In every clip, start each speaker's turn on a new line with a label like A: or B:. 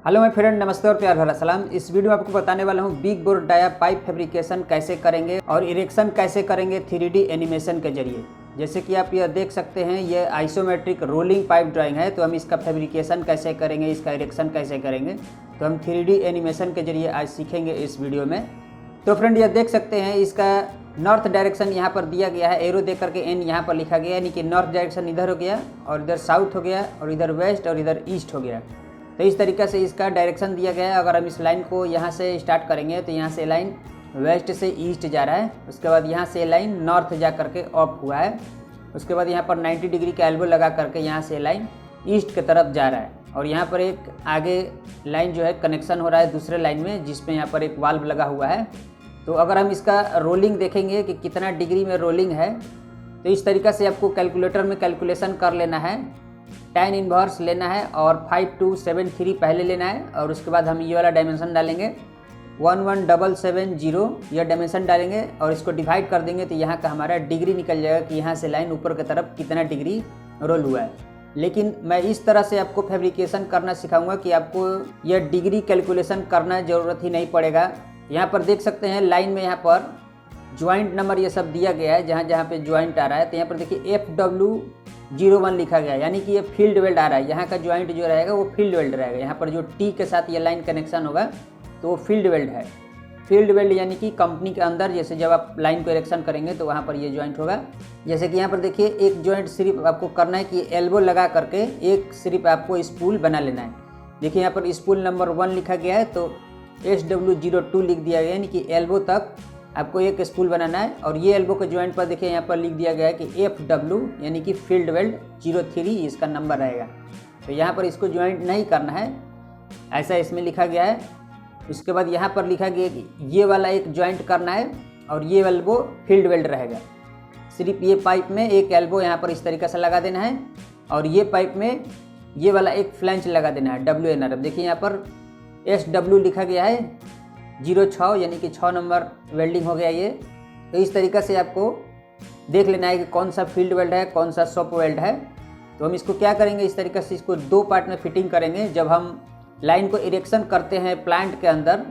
A: Hello my friend, नमस्ते और प्यार भरा सलाम। इस वीडियो में आपको बताने वाला हूँ big bore dia pipe fabrication कैसे करेंगे और इरेक्शन कैसे करेंगे 3D एनिमेशन के जरिए। जैसे कि आप यह देख सकते हैं, ये आइसोमेट्रिक रोलिंग पाइप ड्राइंग है। तो हम इसका फैब्रिकेशन कैसे करेंगे, इसका इरेक्शन कैसे करेंगे, तो हम 3D एनिमेशन के जरिए आज सीखेंगे इस वीडियो में। तो फ्रेंड, यह देख सकते हैं इसका नॉर्थ डायरेक्शन यहाँ पर दिया गया है, एरो दे करके एन यहाँ पर लिखा गया, यानी कि नॉर्थ डायरेक्शन इधर हो गया और इधर साउथ हो गया और इधर वेस्ट और इधर ईस्ट हो गया। तो इस तरीक़े से इसका डायरेक्शन दिया गया है। अगर हम इस लाइन को यहाँ से स्टार्ट करेंगे तो यहाँ से लाइन वेस्ट से ईस्ट जा रहा है, उसके बाद यहाँ से लाइन नॉर्थ जा करके ऑफ हुआ है, उसके बाद यहाँ पर 90 डिग्री का एल्बो लगा करके यहाँ से लाइन ईस्ट की तरफ जा रहा है और यहाँ पर एक आगे लाइन जो है कनेक्शन हो रहा है दूसरे लाइन में, जिसमें यहाँ पर एक वाल्व लगा हुआ है। तो अगर हम इसका रोलिंग देखेंगे कि कितना डिग्री में रोलिंग है, तो इस तरीक़े से आपको कैलकुलेटर में कैलकुलेशन कर लेना है। tan इन्वर्स लेना है और 5273 पहले लेना है और उसके बाद हम ये वाला डायमेंशन डालेंगे 11770, यह डायमेंशन डालेंगे और इसको डिवाइड कर देंगे तो यहाँ का हमारा डिग्री निकल जाएगा कि यहाँ से लाइन ऊपर की तरफ कितना डिग्री रोल हुआ है। लेकिन मैं इस तरह से आपको फैब्रिकेशन करना सिखाऊंगा कि आपको यह डिग्री कैलकुलेशन करना ज़रूरत ही नहीं पड़ेगा। यहाँ पर देख सकते हैं लाइन में यहाँ पर ज्वाइंट नंबर ये सब दिया गया है, जहाँ जहाँ पे ज्वाइंट आ रहा है। तो यहाँ पर देखिए FW01 लिखा गया है, यानी कि ये फील्ड वेल्ड आ रहा है। यहाँ का ज्वाइंट जो रहेगा वो फील्ड वेल्ड रहेगा। यहाँ पर जो T के साथ ये लाइन कनेक्शन होगा तो वो फील्ड वेल्ड है। फील्ड वेल्ड यानी कि कंपनी के अंदर जैसे जब आप लाइन को इरेक्शन करेंगे तो वहाँ पर ये ज्वाइंट होगा। जैसे कि यहाँ पर देखिए एक ज्वाइंट सिर्फ आपको करना है कि एल्बो लगा करके एक सिर्फ आपको स्पूल बना लेना है। देखिए यहाँ पर स्पूल नंबर 1 लिखा गया है तो SW02 लिख दिया गया है, यानी कि एल्बो तक आपको एक स्पूल बनाना है। और ये एल्बो के ज्वाइंट पर देखिए यहाँ पर लिख दिया गया है कि FW यानी कि फील्ड वेल्ड 03 इसका नंबर रहेगा। तो यहाँ पर इसको ज्वाइंट नहीं करना है, ऐसा इसमें लिखा गया है। उसके बाद यहाँ पर लिखा गया कि ये वाला एक ज्वाइंट करना है और ये एल्बो फील्ड वेल्ड रहेगा। सिर्फ ये पाइप में एक एल्बो यहाँ पर इस तरीके से लगा देना है और ये पाइप में ये वाला एक फ्लैंच लगा देना है WNR। अब देखिए यहाँ पर SW लिखा गया है 06, यानी कि 6 नंबर वेल्डिंग हो गया ये। तो इस तरीक़े से आपको देख लेना है कि कौन सा फील्ड वेल्ड है, कौन सा शॉप वेल्ड है। तो हम इसको क्या करेंगे, इस तरीक़े से इसको 2 पार्ट में फिटिंग करेंगे। जब हम लाइन को इरेक्शन करते हैं प्लांट के अंदर,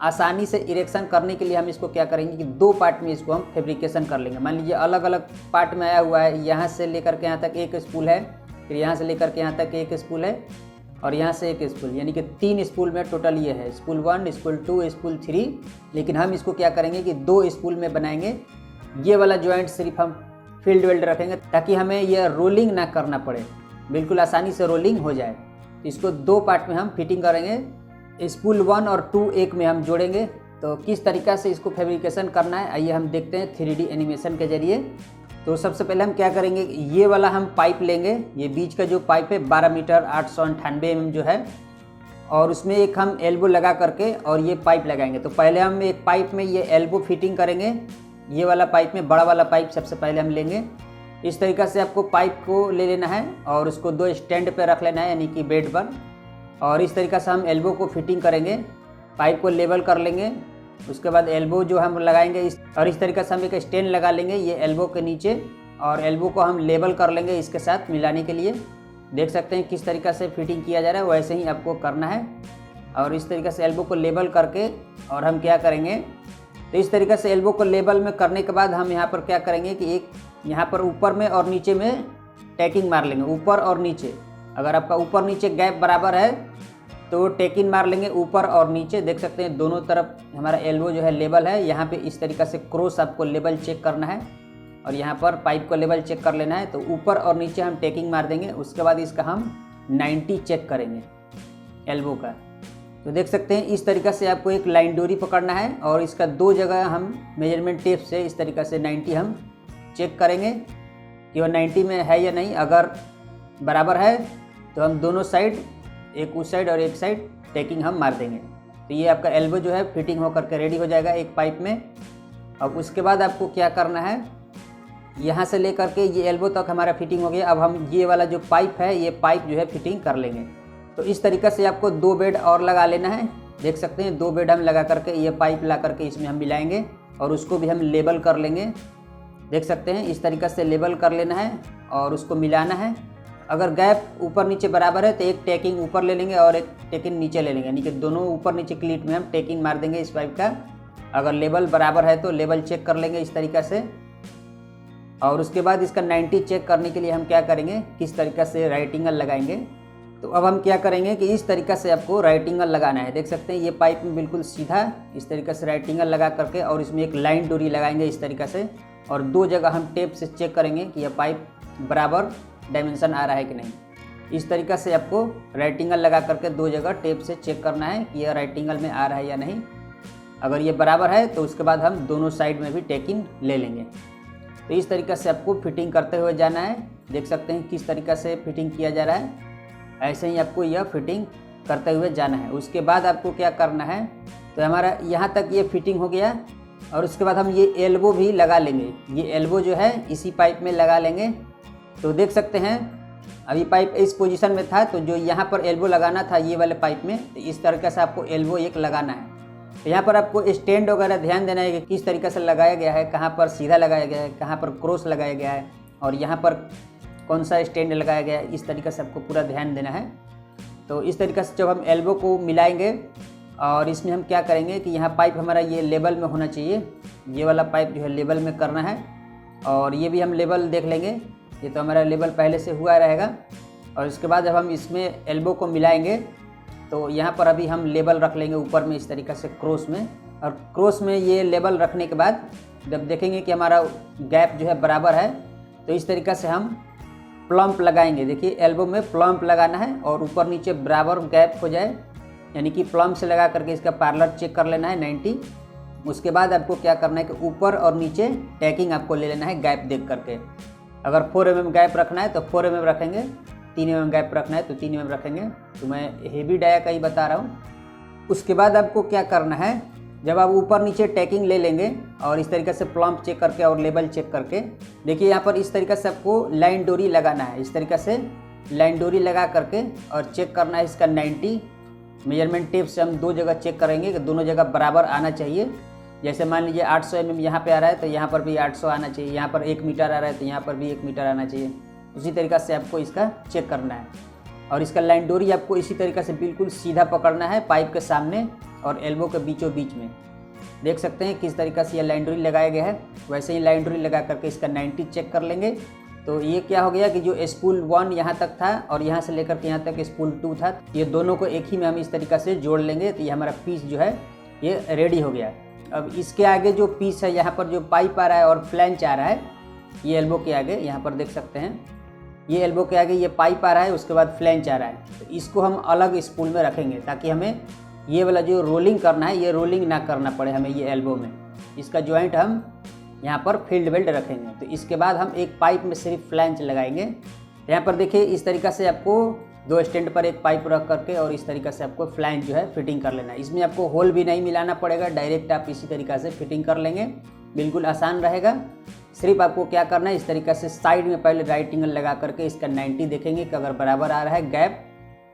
A: आसानी से इरेक्शन करने के लिए हम इसको क्या करेंगे कि 2 पार्ट में इसको हम फैब्रिकेशन कर लेंगे। मान लीजिए अलग अलग पार्ट में आया हुआ है, यहाँ से लेकर के यहाँ तक एक स्पूल है, फिर यहाँ से लेकर के यहाँ तक एक स्पूल है और यहाँ से एक स्पूल, यानी कि 3 स्पूल में टोटल ये है, स्पूल 1, स्पूल 2, स्पूल 3। लेकिन हम इसको क्या करेंगे कि 2 स्पूल में बनाएंगे। ये वाला जॉइंट सिर्फ हम फील्ड वेल्ड रखेंगे ताकि हमें यह रोलिंग ना करना पड़े, बिल्कुल आसानी से रोलिंग हो जाए। इसको 2 पार्ट में हम फिटिंग करेंगे, स्पूल 1 और 2 एक में हम जोड़ेंगे। तो किस तरीक़ा से इसको फैब्रिकेशन करना है आइए हम देखते हैं 3D एनिमेशन के जरिए। तो सबसे पहले हम क्या करेंगे, ये वाला हम पाइप लेंगे। ये बीच का जो पाइप है 12 मीटर 898 mm जो है, और उसमें एक हम एल्बो लगा करके और ये पाइप लगाएंगे। तो पहले हम एक पाइप में ये एल्बो फिटिंग करेंगे। ये वाला पाइप में बड़ा वाला पाइप सबसे पहले हम लेंगे। इस तरीक़े से आपको पाइप को ले लेना है और उसको 2 स्टैंड पर रख लेना है, यानी कि बेड पर। और इस तरीक़े से हम एल्बो को फिटिंग करेंगे, पाइप को लेवल कर लेंगे। उसके बाद एल्बो जो हम लगाएंगे और इस तरीके से हम एक स्टैंड लगा लेंगे ये एल्बो के नीचे और एल्बो को हम लेवल कर लेंगे इसके साथ मिलाने के लिए। देख सकते हैं किस तरीक़े से फिटिंग किया जा रहा है, वैसे ही आपको करना है। और इस तरीके से एल्बो को लेवल करके और हम क्या करेंगे, तो इस तरीके से एल्बो को लेवल में करने के बाद हम यहाँ पर क्या करेंगे कि एक यहाँ पर ऊपर में और नीचे में टैकिंग मार लेंगे, ऊपर और नीचे। अगर आपका ऊपर नीचे गैप बराबर है तो टेकिन मार लेंगे ऊपर और नीचे। देख सकते हैं दोनों तरफ हमारा एल्बो जो है लेवल है। यहाँ पे इस तरीक़े से क्रॉस आपको लेवल चेक करना है और यहाँ पर पाइप को लेवल चेक कर लेना है। तो ऊपर और नीचे हम टेकिंग मार देंगे। उसके बाद इसका हम 90 चेक करेंगे एल्बो का। तो देख सकते हैं इस तरीक़े से आपको एक लाइन डोरी पकड़ना है और इसका 2 जगह हम मेजरमेंट टेप से इस तरीक़े से 90 हम चेक करेंगे कि वह 90 में है या नहीं। अगर बराबर है तो हम दोनों साइड, एक उस साइड और एक साइड टैकिंग हम मार देंगे। तो ये आपका एल्बो जो है फिटिंग होकर के रेडी हो जाएगा एक पाइप में। अब उसके बाद आपको क्या करना है, यहाँ से लेकर के ये एल्बो तक हमारा फिटिंग हो गया। अब हम ये वाला जो पाइप है, ये पाइप जो है फिटिंग कर लेंगे। तो इस तरीक़े से आपको 2 बेड और लगा लेना है। देख सकते हैं 2 बेड हम लगा करके ये पाइप ला करके इसमें हम मिलाएंगे और उसको भी हम लेबल कर लेंगे। देख सकते हैं इस तरीक़े से लेबल कर लेना है और उसको मिलाना है। अगर गैप ऊपर नीचे बराबर है तो एक टैकिंग ऊपर ले लेंगे और एक टैकिंग नीचे ले लेंगे, यानी कि दोनों ऊपर नीचे क्लीट में हम टैकिंग मार देंगे इस पाइप का। अगर लेवल बराबर है तो लेवल चेक कर लेंगे इस तरीक़ा से। और उसके बाद इसका 90 चेक करने के लिए हम क्या करेंगे, किस तरीक़ा से राइट एंगल लगाएंगे। तो अब हम क्या करेंगे कि इस तरीक़ा से आपको राइट एंगल लगाना है। देख सकते हैं ये पाइप में बिल्कुल सीधा इस तरीक़े से राइट एंगल लगा करके और इसमें एक लाइन डोरी लगाएंगे इस तरीक़ा से। और 2 जगह हम टेप से चेक करेंगे कि यह पाइप बराबर डायमेंशन आ रहा है कि नहीं। इस तरीक़ा से आपको राइट एंगल लगा करके 2 जगह टेप से चेक करना है कि यह राइट एंगल में आ रहा है या नहीं। अगर ये बराबर है तो उसके बाद हम दोनों साइड में भी टैकिंग ले लेंगे। तो इस तरीक़ा से आपको फिटिंग करते हुए जाना है। देख सकते हैं किस तरीक़ा से फिटिंग किया जा रहा है, ऐसे ही आपको यह फिटिंग करते हुए जाना है। उसके बाद आपको क्या करना है, तो हमारा यहाँ तक ये फिटिंग हो गया और उसके बाद हम ये एल्बो भी लगा लेंगे। ये एल्बो जो है इसी पाइप में लगा लेंगे। तो देख सकते हैं अभी पाइप इस पोजीशन में था, तो जो यहाँ पर एल्बो लगाना था ये वाले पाइप में, तो इस तरीके से आपको एल्बो एक लगाना है। तो यहाँ पर आपको स्टैंड वगैरह ध्यान देना है कि किस तरीके से लगाया गया है, कहाँ पर सीधा लगाया गया है, कहाँ पर क्रॉस लगाया गया है और यहाँ पर कौन सा स्टैंड लगाया गया है, इस तरीके से आपको पूरा ध्यान देना है। तो इस तरीके से जब हम एल्बो को मिलाएंगे और इसमें हम क्या करेंगे कि यहाँ पाइप हमारा ये लेवल में होना चाहिए, ये वाला पाइप जो है लेवल में करना है। और ये भी हम लेवल देख लेंगे, ये तो हमारा लेवल पहले से हुआ रहेगा। और इसके बाद जब हम इसमें एल्बो को मिलाएंगे तो यहाँ पर अभी हम लेवल रख लेंगे ऊपर में इस तरीक़े से क्रॉस में। और क्रॉस में ये लेवल रखने के बाद जब देखेंगे कि हमारा गैप जो है बराबर है, तो इस तरीक़े से हम प्लम्प लगाएंगे। देखिए एल्बो में प्लम्प लगाना है और ऊपर नीचे बराबर गैप हो जाए, यानी कि प्लम्प से लगा करके इसका पैरेलल चेक कर लेना है 90। उसके बाद आपको क्या करना है कि ऊपर और नीचे टैकिंग आपको ले लेना है गैप देख करके। अगर 4 mm गैप रखना है तो 4 mm रखेंगे, 3 mm गैप रखना है तो 3 mm रखेंगे। तो मैं हेवी डाया का ही बता रहा हूँ। उसके बाद आपको क्या करना है, जब आप ऊपर नीचे टैकिंग ले लेंगे और इस तरीके से प्लम्प चेक करके और लेवल चेक करके, देखिए यहाँ पर इस तरीके से आपको लाइन डोरी लगाना है। इस तरीके से लाइन डोरी लगा करके और चेक करना है इसका 90। मेजरमेंट टेप से हम 2 जगह चेक करेंगे कि दोनों जगह बराबर आना चाहिए। जैसे मान लीजिए 800 mm यहाँ पे आ रहा है तो यहाँ पर भी 800 आना चाहिए, यहाँ पर 1 मीटर आ रहा है तो यहाँ पर भी 1 मीटर आना चाहिए। उसी तरीक़ा से आपको इसका चेक करना है। और इसका लाइन डोरी आपको इसी तरीक़े से बिल्कुल सीधा पकड़ना है पाइप के सामने और एल्बो के बीचों बीच में। देख सकते हैं किस तरीक़े से यह लाइन डोरी लगाया गया है, वैसे ही लाइन डोरी लगा करके इसका 90 चेक कर लेंगे। तो ये क्या हो गया कि जो स्पूल 1 यहाँ तक था और यहाँ से लेकर के यहाँ तक स्पूल 2 था, ये दोनों को एक ही में हम इस तरीक़ा से जोड़ लेंगे। तो ये हमारा पीस जो है ये रेडी हो गया। अब इसके आगे जो पीस है, यहाँ पर जो पाइप आ रहा है और फ्लैंच आ रहा है, ये एल्बो के आगे यहाँ पर देख सकते हैं, ये एल्बो के आगे ये पाइप आ रहा है, उसके बाद फ्लैंच आ रहा है। तो इसको हम अलग स्पूल में रखेंगे ताकि हमें ये वाला जो रोलिंग करना है, ये रोलिंग ना करना पड़े हमें ये एल्बो में। इसका जॉइंट हम यहाँ पर फील्ड बेल्ट रखेंगे। तो इसके बाद हम एक पाइप में सिर्फ फ्लैंच लगाएंगे। यहाँ पर देखिए इस तरीक़ा से आपको 2 स्टैंड पर एक पाइप रख करके और इस तरीक़ा से आपको फ्लैंच जो है फिटिंग कर लेना है। इसमें आपको होल भी नहीं मिलाना पड़ेगा, डायरेक्ट आप इसी तरीक़ा से फिटिंग कर लेंगे, बिल्कुल आसान रहेगा। सिर्फ आपको क्या करना है, इस तरीक़ा से साइड में पहले राइट एंगल लगा करके इसका 90 देखेंगे कि अगर बराबर आ रहा है गैप,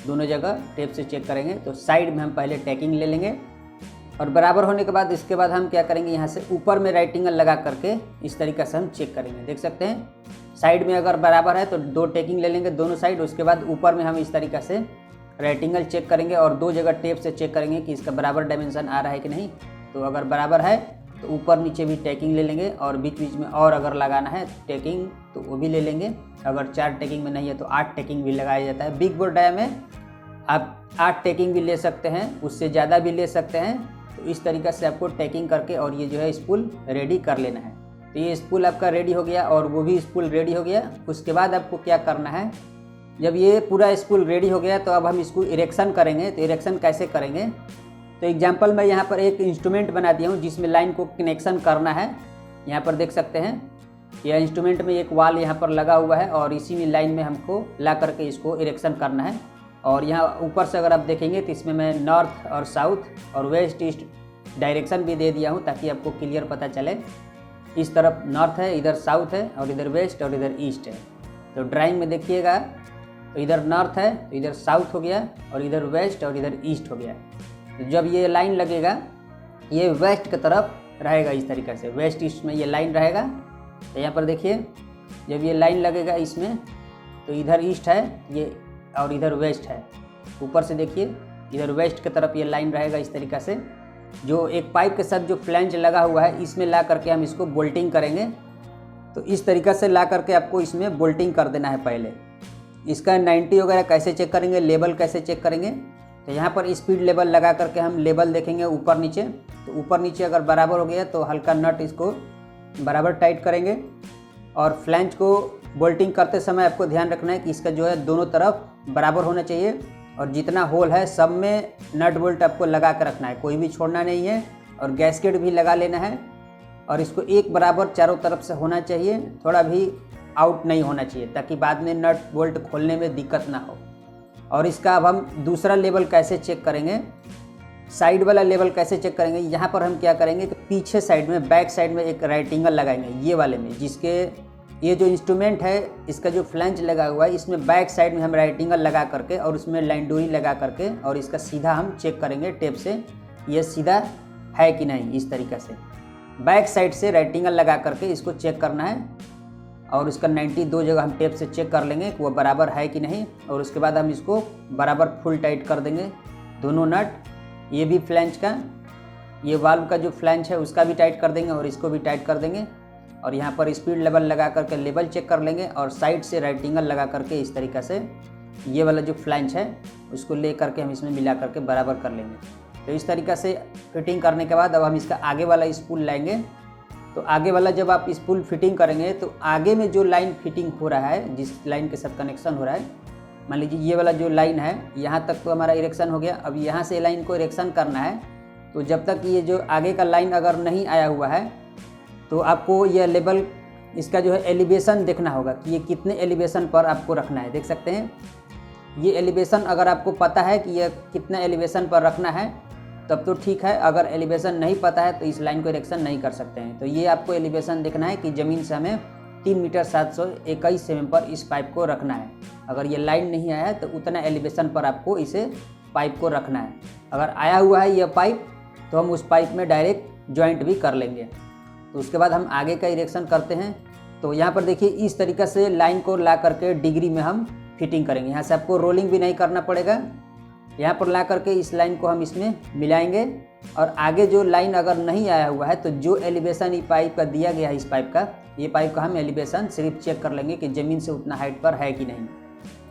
A: दोनों जगह टेप से चेक करेंगे। तो साइड में हम पहले टैकिंग ले लेंगे और बराबर होने के बाद इसके बाद हम क्या करेंगे, यहाँ से ऊपर में राइट एंगल लगा करके इस तरीक़े से हम चेक करेंगे। देख सकते हैं साइड में अगर बराबर है तो 2 टैकिंग ले लेंगे दोनों साइड। उसके बाद ऊपर में हम इस तरीक़े से राइट एंगल चेक करेंगे और 2 जगह टेप से चेक करेंगे कि इसका बराबर डायमेंशन आ रहा है कि नहीं। तो अगर बराबर है तो ऊपर नीचे भी टैकिंग ले लेंगे और बीच बीच में और अगर लगाना है टैकिंग तो वो भी ले लेंगे। अगर 4 टैकिंग में नहीं है तो 8 टैकिंग भी लगाया जाता है। बिग बोर डाया में आप 8 टैकिंग भी ले सकते हैं, उससे ज़्यादा भी ले सकते हैं। तो इस तरीक़े से आपको टैकिंग करके और ये जो है स्पूल रेडी कर लेना है। तो ये स्पूल आपका रेडी हो गया और वो भी स्पूल रेडी हो गया। उसके बाद आपको क्या करना है, जब ये पूरा स्पूल रेडी हो गया तो अब हम इसको इरेक्शन करेंगे। तो इरेक्शन कैसे करेंगे, तो एग्जाम्पल मैं यहाँ पर एक इंस्ट्रूमेंट बना दिया हूँ जिसमें लाइन को कनेक्शन करना है। यहाँ पर देख सकते हैं यह इंस्ट्रूमेंट में एक वाल यहाँ पर लगा हुआ है और इसी में लाइन में हमको ला करके इसको इरेक्शन करना है। और यहाँ ऊपर से अगर आप देखेंगे तो इसमें मैं नॉर्थ और साउथ और वेस्ट ईस्ट डायरेक्शन भी दे दिया हूँ ताकि आपको क्लियर पता चले। इस तरफ नॉर्थ है, इधर साउथ है और इधर वेस्ट और इधर ईस्ट है। तो ड्राइंग में देखिएगा तो इधर नॉर्थ है तो इधर साउथ हो गया और इधर वेस्ट और इधर ईस्ट हो गया। तो जब ये लाइन लगेगा ये वेस्ट की तरफ रहेगा, इस तरीक़े से वेस्ट ईस्ट में ये लाइन रहेगा। तो यहाँ पर देखिए जब ये लाइन लगेगा इसमें तो इधर ईस्ट है ये और इधर वेस्ट है। ऊपर से देखिए इधर वेस्ट की तरफ ये लाइन रहेगा इस तरीक़ा से। जो एक पाइप के साथ जो फ्लैंज लगा हुआ है इसमें ला करके हम इसको बोल्टिंग करेंगे। तो इस तरीक़ा से ला करके आपको इसमें बोल्टिंग कर देना है। पहले इसका 90 वगैरह कैसे चेक करेंगे, लेवल कैसे चेक करेंगे, तो यहाँ पर स्पीड लेवल लगा करके हम लेवल देखेंगे ऊपर नीचे। तो ऊपर नीचे अगर बराबर हो गया तो हल्का नट इसको बराबर टाइट करेंगे। और फ्लैंज को बोल्टिंग करते समय आपको ध्यान रखना है कि इसका जो है दोनों तरफ बराबर होना चाहिए और जितना होल है सब में नट बोल्ट आपको लगा कर रखना है, कोई भी छोड़ना नहीं है। और गैस्केट भी लगा लेना है और इसको एक बराबर चारों तरफ से होना चाहिए, थोड़ा भी आउट नहीं होना चाहिए ताकि बाद में नट बोल्ट खोलने में दिक्कत ना हो। और इसका अब हम दूसरा लेवल कैसे चेक करेंगे, साइड वाला लेवल कैसे चेक करेंगे। यहाँ पर हम क्या करेंगे कि पीछे साइड में बैक साइड में एक राइट एंगल लगाएंगे ये वाले में, जिसके ये जो इंस्ट्रूमेंट है इसका जो फ्लैंज लगा हुआ है इसमें बैक साइड में हम राइट एंगल लगा करके और उसमें लाइन डोरी लगा करके और इसका सीधा हम चेक करेंगे टेप से ये सीधा है कि नहीं। इस तरीक़े से बैक साइड से राइट एंगल लगा करके इसको चेक करना है और इसका 90 दो जगह हम टेप से चेक कर लेंगे कि वो बराबर है कि नहीं। और उसके बाद हम इसको बराबर फुल टाइट कर देंगे दोनों नट, ये भी फ्लैंज का, ये वाल्व का जो फ्लैंज है उसका भी टाइट कर देंगे और इसको भी टाइट कर देंगे। और यहाँ पर स्पीड लेवल लगा करके लेवल चेक कर लेंगे और साइड से राइट एंगल लगा करके इस तरीक़े से ये वाला जो फ्लैंज है उसको ले करके हम इसमें मिला करके बराबर कर लेंगे। तो इस तरीक़े से फिटिंग करने के बाद अब हम इसका आगे वाला स्पूल लाएंगे। तो आगे वाला जब आप स्पूल फिटिंग करेंगे तो आगे में जो लाइन फिटिंग हो रहा है, जिस लाइन के साथ कनेक्शन हो रहा है, मान लीजिए ये वाला जो लाइन है यहाँ तक तो हमारा इरेक्शन हो गया। अब यहाँ से लाइन को इरेक्शन करना है तो जब तक ये जो आगे का लाइन अगर नहीं आया हुआ है तो आपको यह लेवल इसका जो है एलिवेशन देखना होगा कि ये कितने एलिवेशन पर आपको रखना है। देख सकते हैं ये एलिवेशन अगर आपको पता है कि यह कितना एलिवेशन पर रखना है तब तो ठीक है, अगर एलिवेशन नहीं पता है तो इस लाइन को इरेक्शन नहीं कर सकते हैं। तो ये आपको एलिवेशन देखना है कि ज़मीन से हमें 3 मीटर 721 mm पर इस पाइप को रखना है। अगर ये लाइन नहीं आया है तो उतना एलिवेशन पर आपको इसे पाइप को रखना है। अगर आया हुआ है यह पाइप तो हम उस पाइप में डायरेक्ट जॉइंट भी कर लेंगे। तो उसके बाद हम आगे का इरेक्शन करते हैं। तो यहाँ पर देखिए इस तरीक़े से लाइन को ला करके डिग्री में हम फिटिंग करेंगे। यहाँ से आपको रोलिंग भी नहीं करना पड़ेगा, यहाँ पर ला करके इस लाइन को हम इसमें मिलाएंगे। और आगे जो लाइन अगर नहीं आया हुआ है तो जो एलिवेशन ये पाइप का दिया गया है इस पाइप का, ये पाइप का हम एलिवेशन सिर्फ चेक कर लेंगे कि ज़मीन से उतना हाइट पर है कि नहीं।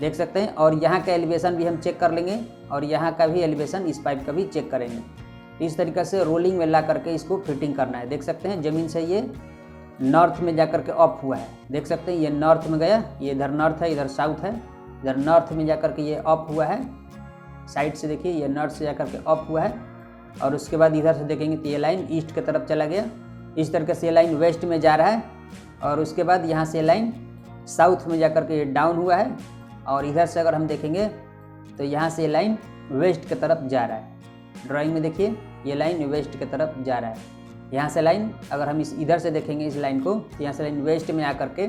A: देख सकते हैं। और यहाँ का एलिवेशन भी हम चेक कर लेंगे और यहाँ का भी एलिवेशन इस पाइप का भी चेक करेंगे। इस तरीक़े से रोलिंग में ला करके इसको फिटिंग करना है। देख सकते हैं ज़मीन से ये नॉर्थ में जा कर के ऑफ हुआ है। देख सकते हैं ये नॉर्थ में गया, ये इधर नॉर्थ है इधर साउथ है, इधर नॉर्थ में जा कर के ये ऑफ हुआ है। साइड से देखिए ये नॉर्थ से जा कर के ऑफ हुआ है। और उसके बाद इधर से देखेंगे तो ये लाइन ईस्ट की तरफ चला गया। इस तरीके से ये लाइन वेस्ट में जा रहा है और उसके बाद यहाँ से लाइन साउथ में जा कर के ये डाउन हुआ है। और इधर से अगर हम देखेंगे तो यहाँ से लाइन वेस्ट की तरफ जा रहा है। ड्राइंग में देखिए ये लाइन वेस्ट की तरफ जा रहा है। यहाँ से लाइन अगर हम इधर से देखेंगे इस लाइन को तो यहाँ से लाइन वेस्ट में आकर के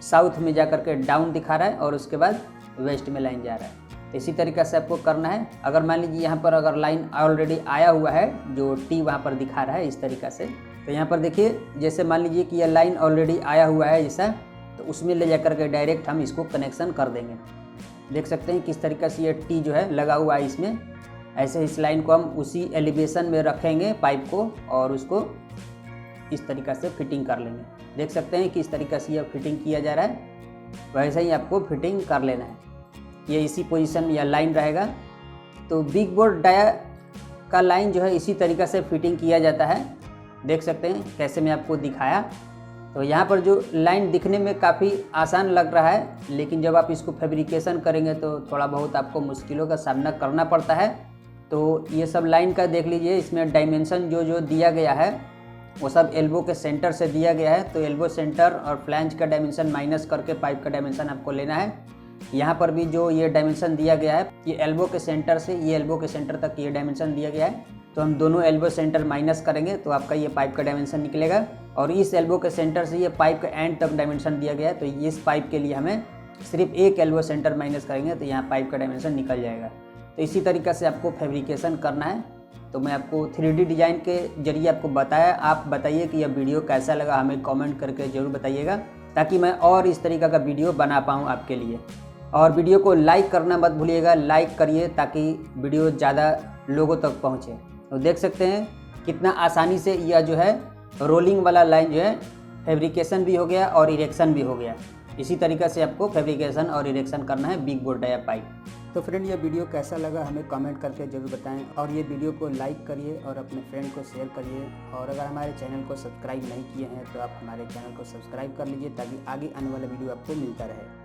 A: साउथ में जा कर के डाउन दिखा रहा है और उसके बाद वेस्ट में लाइन जा रहा है। इसी तरीक़े से आपको करना है। अगर मान लीजिए यहाँ पर अगर लाइन ऑलरेडी आया हुआ है जो टी वहाँ पर दिखा रहा है इस तरीक़े से, तो यहाँ पर देखिए जैसे मान लीजिए कि यह लाइन ऑलरेडी आया हुआ है जैसा, तो उसमें ले जा कर के डायरेक्ट हम इसको कनेक्शन कर देंगे। देख सकते हैं किस तरीक़े से ये टी जो है लगा हुआ है इसमें। ऐसे इस लाइन को हम उसी एलिवेशन में रखेंगे पाइप को और उसको इस तरीक़े से फिटिंग कर लेंगे। देख सकते हैं किस तरीक़े से यह फिटिंग किया जा रहा है, वैसे ही आपको फिटिंग कर लेना है। ये इसी पोजीशन में यह लाइन रहेगा। तो बिग बोर्ड डाया का लाइन जो है इसी तरीक़े से फिटिंग किया जाता है। देख सकते हैं कैसे मैं आपको दिखाया। तो यहाँ पर जो लाइन दिखने में काफ़ी आसान लग रहा है, लेकिन जब आप इसको फैब्रिकेशन करेंगे तो थोड़ा बहुत आपको मुश्किलों का सामना करना पड़ता है। तो ये सब लाइन का देख लीजिए, इसमें डायमेंशन जो दिया गया है वो सब एल्बो के सेंटर से दिया गया है। तो एल्बो सेंटर और फ्लैंज का डायमेंशन माइनस करके पाइप का डायमेंशन आपको लेना है। यहाँ पर भी जो ये डायमेंशन दिया गया है ये एल्बो के सेंटर से ये एल्बो के सेंटर तक ये डायमेंशन दिया गया है। तो हम दोनों एल्बो सेंटर माइनस करेंगे तो आपका ये पाइप का डायमेंशन निकलेगा। और इस एल्बो के सेंटर से ये पाइप का एंड तक डायमेंशन दिया गया है। तो इस पाइप के लिए हमें सिर्फ एक एल्बो सेंटर माइनस करेंगे तो यहाँ पाइप का डायमेंशन निकल जाएगा। तो इसी तरीक़े से आपको फैब्रिकेशन करना है। तो मैं आपको 3D डिज़ाइन के जरिए आपको बताया। आप बताइए कि यह वीडियो कैसा लगा, हमें कमेंट करके ज़रूर बताइएगा। ताकि मैं और इस तरीक़े का वीडियो बना पाऊँ आपके लिए। और वीडियो को लाइक करना मत भूलिएगा, लाइक करिए ताकि वीडियो ज़्यादा लोगों तक पहुँचे। तो देख सकते हैं कितना आसानी से यह जो है रोलिंग वाला लाइन जो है फैब्रिकेशन भी हो गया और इरेक्शन भी हो गया। इसी तरीक़े से आपको फैब्रिकेशन और इरेक्शन करना है बिग बोर्ड डाया पाइप। तो फ्रेंड, ये वीडियो कैसा लगा हमें कमेंट करके ज़रूर बताएं और ये वीडियो को लाइक करिए और अपने फ्रेंड को शेयर करिए। और अगर हमारे चैनल को सब्सक्राइब नहीं किए हैं तो आप हमारे चैनल को सब्सक्राइब कर लीजिए ताकि आगे आने वाला वीडियो आपको मिलता रहे।